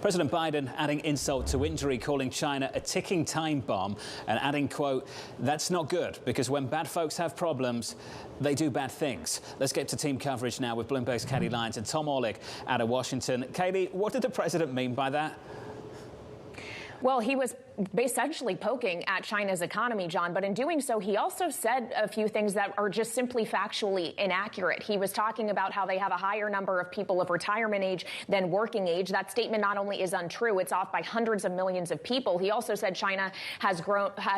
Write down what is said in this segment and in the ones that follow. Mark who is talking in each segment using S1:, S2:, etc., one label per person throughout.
S1: President Biden adding insult to injury, calling China a ticking time bomb and adding, quote, "That's not good because when bad folks have problems, they do bad things." Let's get to team coverage now with Bloomberg's Kailey Leinz and Tom Orlik out of Washington. Kailey, what did the president mean by that?
S2: Well, he was essentially poking at China's economy, John, but in doing so, he also said a few things that are just simply factually inaccurate. He was talking about how they have a higher number of people of retirement age than working age. That statement not only is untrue, it's off by hundreds of millions of people. He also said China has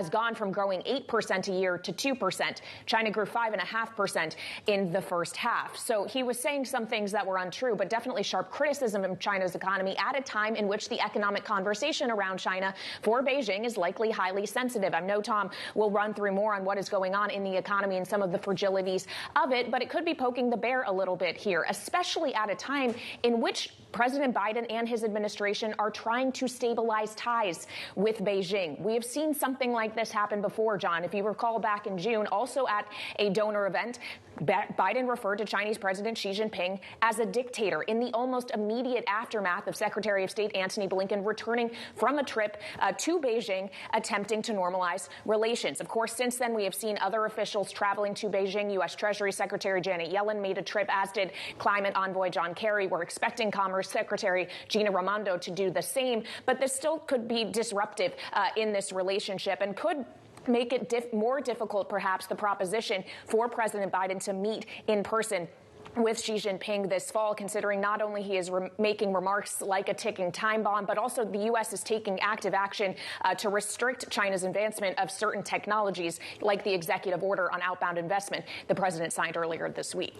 S2: gone from growing 8% a year to 2%. China grew 5.5% in the first half. So he was saying some things that were untrue, but definitely sharp criticism of China's economy at a time in which the economic conversation around China for Beijing is likely highly sensitive. I know Tom will run through more on what is going on in the economy and some of the fragilities of it, but it could be poking the bear a little bit here, especially at a time in which President Biden and his administration are trying to stabilize ties with Beijing. We have seen something like this happen before, John. If you recall back in June, also at a donor event, Biden referred to Chinese President Xi Jinping as a dictator in the almost immediate aftermath of Secretary of State Antony Blinken returning from a trip to Beijing, attempting to normalize relations. Of course, since then, we have seen other officials traveling to Beijing. U.S. Treasury Secretary Janet Yellen made a trip, as did climate envoy John Kerry. We're expecting Commerce Secretary Gina Raimondo to do the same. But this still could be disruptive in this relationship and could make it more difficult, perhaps, the proposition for President Biden to meet in person with Xi Jinping this fall, considering not only he is making remarks like a ticking time bomb, but also the U.S. is taking active action to restrict China's advancement of certain technologies, like the executive order on outbound investment the president signed earlier this week.